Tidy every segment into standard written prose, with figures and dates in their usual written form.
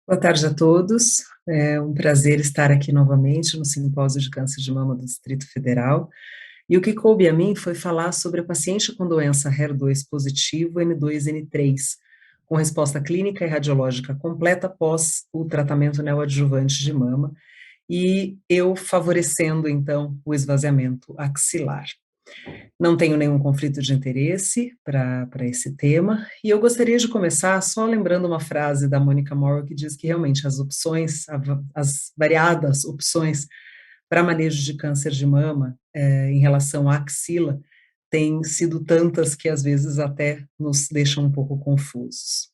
Boa tarde a todos. É um prazer estar aqui novamente no Simpósio de Câncer de Mama do Distrito Federal. E o que coube a mim foi falar sobre a paciente com doença HER2 positivo N2-N3, com resposta clínica e radiológica completa após o tratamento neoadjuvante de mama, e eu favorecendo, então, o esvaziamento axilar. Não tenho nenhum conflito de interesse para esse tema, e eu gostaria de começar só lembrando uma frase da Monica Morrow que diz que realmente as opções, as variadas opções para manejo de câncer de mama em relação à axila têm sido tantas que às vezes até nos deixam um pouco confusos.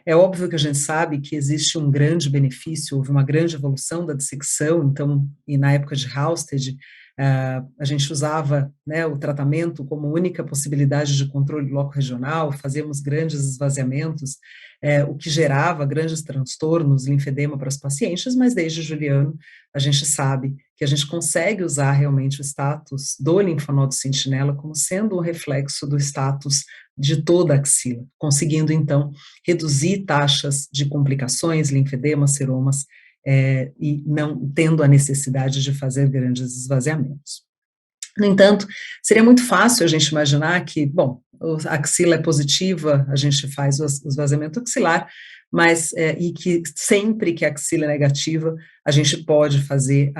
É óbvio que a gente sabe que existe um grande benefício, houve uma grande evolução da dissecção, então, e na época de Halsted, a gente usava, né, o tratamento como única possibilidade de controle loco-regional, fazíamos grandes esvaziamentos, o que gerava grandes transtornos, linfedema para os pacientes, mas desde Juliano a gente sabe que a gente consegue usar realmente o status do linfonodo sentinela como sendo um reflexo do status de toda a axila, conseguindo então reduzir taxas de complicações, linfedemas, seromas, e não tendo a necessidade de fazer grandes esvaziamentos. No entanto, seria muito fácil a gente imaginar que, bom, a axila é positiva, a gente faz o esvaziamento axilar, mas, e que sempre que a axila é negativa, a gente pode fazer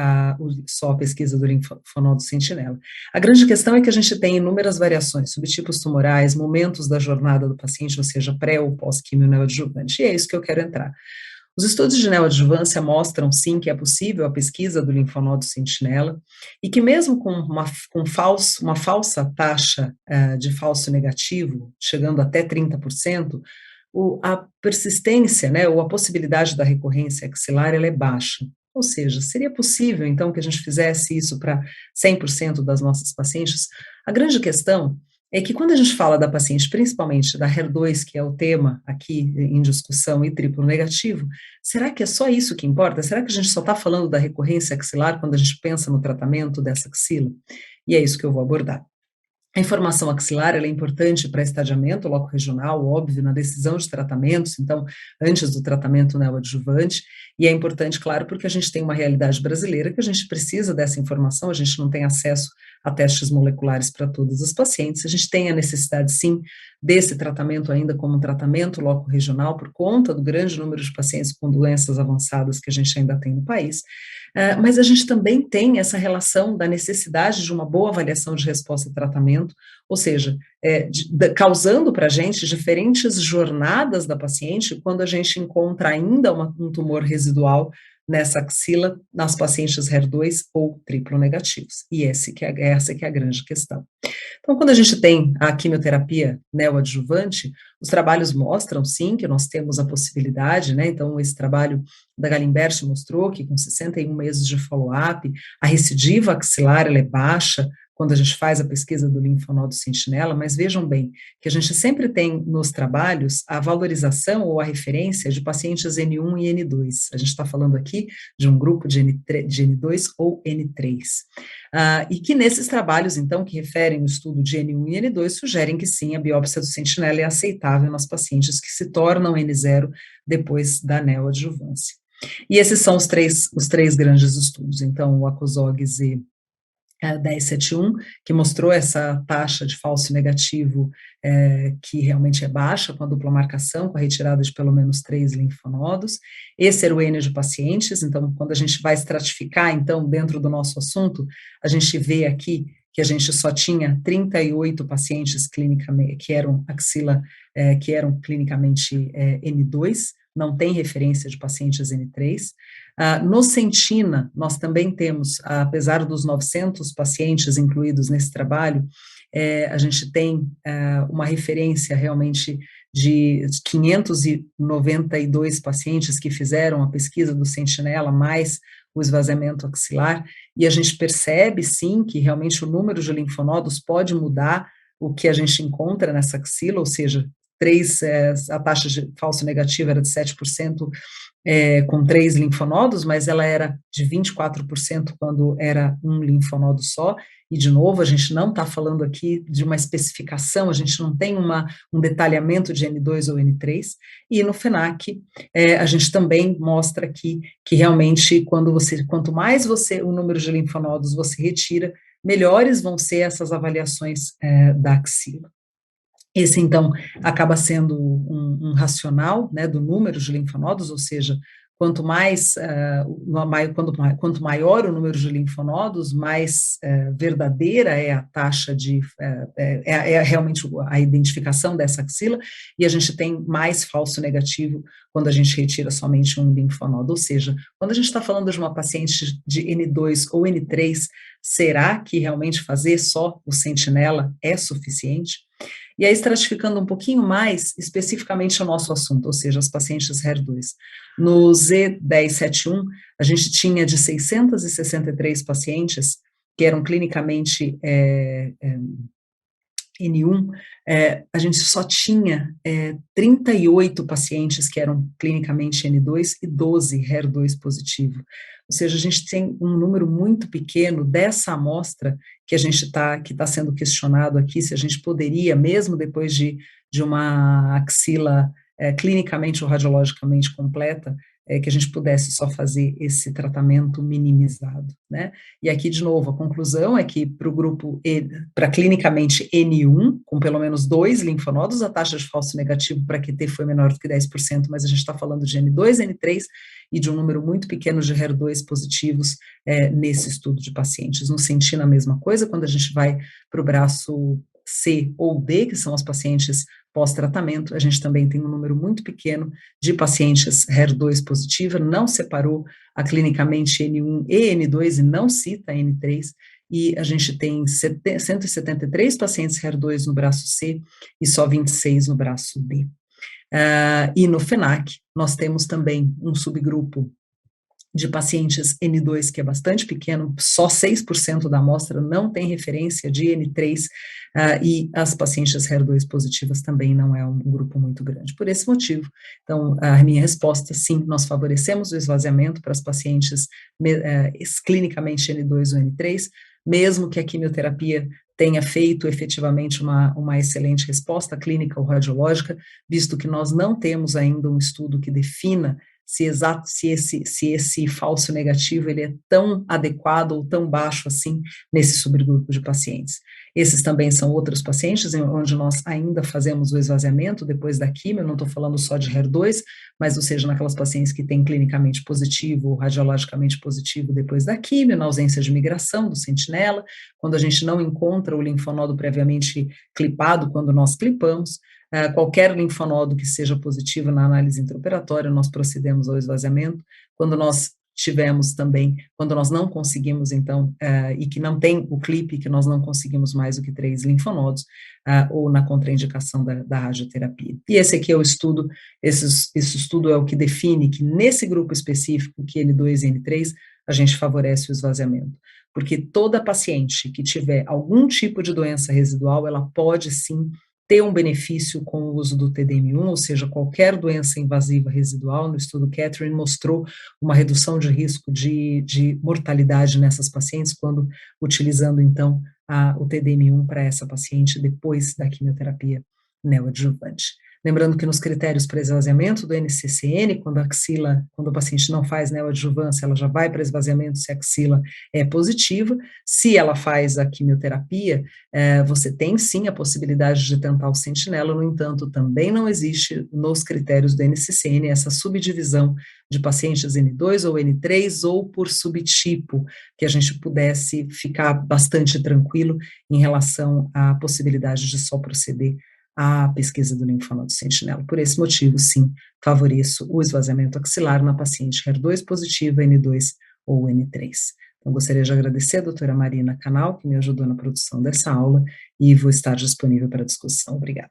só a pesquisa do linfonodo sentinela. A grande questão é que a gente tem inúmeras variações, subtipos tumorais, momentos da jornada do paciente, ou seja, pré ou pós-quimio neoadjuvante, e é isso que eu quero entrar. Os estudos de neoadjuvância mostram, sim, que é possível a pesquisa do linfonodo sentinela e que mesmo com uma falsa taxa de falso negativo, chegando até 30%, a persistência, né, ou a possibilidade da recorrência axilar, ela é baixa. Ou seja, seria possível, então, que a gente fizesse isso para 100% das nossas pacientes? A grande questão é que quando a gente fala da paciente, principalmente da HER2, que é o tema aqui em discussão, e triplo negativo, será que é só isso que importa? Será que a gente só está falando da recorrência axilar quando a gente pensa no tratamento dessa axila? E é isso que eu vou abordar. A informação axilar ela é importante para estadiamento loco-regional, óbvio, na decisão de tratamentos, então, antes do tratamento neoadjuvante, e é importante, claro, porque a gente tem uma realidade brasileira que a gente precisa dessa informação, a gente não tem acesso a testes moleculares para todos os pacientes, a gente tem a necessidade, sim, desse tratamento ainda como um tratamento loco-regional, por conta do grande número de pacientes com doenças avançadas que a gente ainda tem no país, mas a gente também tem essa relação da necessidade de uma boa avaliação de resposta ao tratamento, ou seja, causando para a gente diferentes jornadas da paciente quando a gente encontra ainda um tumor residual nessa axila, nas pacientes HER2 ou triplo negativos. E essa que é a grande questão. Então, quando a gente tem a quimioterapia neoadjuvante, os trabalhos mostram, sim, que nós temos a possibilidade, né, então esse trabalho da Galimbert mostrou que com 61 meses de follow-up, a recidiva axilar ela é baixa, quando a gente faz a pesquisa do linfonodo sentinela, mas vejam bem, que a gente sempre tem nos trabalhos a valorização ou a referência de pacientes N1 e N2, a gente está falando aqui de um grupo de N2 ou N3, e que nesses trabalhos, então, que referem o estudo de N1 e N2, sugerem que sim, a biópsia do sentinela é aceitável nas pacientes que se tornam N0 depois da neoadjuvância. E esses são os três grandes estudos, então, o ACOSOGS e 1071, que mostrou essa taxa de falso negativo que realmente é baixa, com a dupla marcação, com a retirada de pelo menos 3 linfonodos. Esse era o N de pacientes, então, quando a gente vai estratificar, então, dentro do nosso assunto, a gente vê aqui que a gente só tinha 38 pacientes clinicamente, que eram que eram clinicamente N2, não tem referência de pacientes N3. No Sentina, nós também temos, apesar dos 900 pacientes incluídos nesse trabalho, a gente tem uma referência realmente de 592 pacientes que fizeram a pesquisa do Sentinela, mais o esvaziamento axilar, e a gente percebe, sim, que realmente o número de linfonodos pode mudar o que a gente encontra nessa axila, ou seja, a taxa de falso negativo era de 7%, com 3 linfonodos, mas ela era de 24% quando era um linfonodo só, e de novo, a gente não está falando aqui de uma especificação, a gente não tem um detalhamento de N2 ou N3, e no FENAC, a gente também mostra aqui que realmente, quanto mais o número de linfonodos você retira, melhores vão ser essas avaliações da axila. Esse, então, acaba sendo um racional, né, do número de linfonodos, ou seja, quanto maior o número de linfonodos, mais verdadeira é a taxa realmente a identificação dessa axila, e a gente tem mais falso negativo quando a gente retira somente um linfonodo, ou seja, quando a gente está falando de uma paciente de N2 ou N3, será que realmente fazer só o sentinela é suficiente? E aí, estratificando um pouquinho mais, especificamente o nosso assunto, ou seja, as pacientes HER2. No Z1071, a gente tinha de 663 pacientes que eram clinicamente N1, a gente só tinha 38 pacientes que eram clinicamente N2 e 12 HER2 positivo. Ou seja, a gente tem um número muito pequeno dessa amostra que que está sendo questionado aqui, se a gente poderia, mesmo depois de uma axila clinicamente ou radiologicamente completa, que a gente pudesse só fazer esse tratamento minimizado, né? E aqui, de novo, a conclusão é que para o grupo, para clinicamente N1, com pelo menos 2 linfonodos, a taxa de falso negativo para QT foi menor do que 10%, mas a gente está falando de N2, N3 e de um número muito pequeno de HER2 positivos nesse estudo de pacientes. No Sentina, a mesma coisa, quando a gente vai para o braço C ou D, que são as pacientes pós-tratamento, a gente também tem um número muito pequeno de pacientes HER2 positiva, não separou a clinicamente N1 e N2 e não cita N3, e a gente tem 173 pacientes HER2 no braço C e só 26 no braço D. E no FENAC, nós temos também um subgrupo de pacientes N2, que é bastante pequeno, só 6% da amostra não tem referência de N3, e as pacientes HER2 positivas também não é um grupo muito grande. Por esse motivo, então, a minha resposta, sim, nós favorecemos o esvaziamento para as pacientes clinicamente N2 ou N3, mesmo que a quimioterapia tenha feito efetivamente uma excelente resposta clínica ou radiológica, visto que nós não temos ainda um estudo que defina se esse falso negativo ele é tão adequado ou tão baixo assim nesse subgrupo de pacientes. Esses também são outros pacientes onde nós ainda fazemos o esvaziamento depois da quimio, eu não estou falando só de HER2, mas ou seja, naquelas pacientes que têm clinicamente positivo ou radiologicamente positivo depois da quimio, na ausência de migração do sentinela, quando a gente não encontra o linfonodo previamente clipado, quando nós clipamos, qualquer linfonodo que seja positivo na análise intraoperatória, nós procedemos ao esvaziamento. Quando nós quando nós não conseguimos, então, e que não tem o clipe, que nós não conseguimos mais do que 3 linfonodos, ou na contraindicação da radioterapia. E esse aqui é o estudo, esse estudo é o que define que nesse grupo específico, que N2 e N3, a gente favorece o esvaziamento. Porque toda paciente que tiver algum tipo de doença residual, ela pode sim ter um benefício com o uso do TDM1, ou seja, qualquer doença invasiva residual, no estudo Catherine mostrou uma redução de risco de mortalidade nessas pacientes, quando utilizando, então, o TDM1 para essa paciente depois da quimioterapia neoadjuvante. Lembrando que nos critérios para esvaziamento do NCCN, quando o paciente não faz neoadjuvância, ela já vai para esvaziamento se a axila é positiva. Se ela faz a quimioterapia, você tem sim a possibilidade de tentar o sentinela, no entanto, também não existe nos critérios do NCCN essa subdivisão de pacientes N2 ou N3 ou por subtipo, que a gente pudesse ficar bastante tranquilo em relação à possibilidade de só proceder à pesquisa do linfonodo sentinela. Por esse motivo, sim, favoreço o esvaziamento axilar na paciente HER2 positiva, N2 ou N3. Então, gostaria de agradecer a doutora Marina Canal, que me ajudou na produção dessa aula, e vou estar disponível para discussão. Obrigada.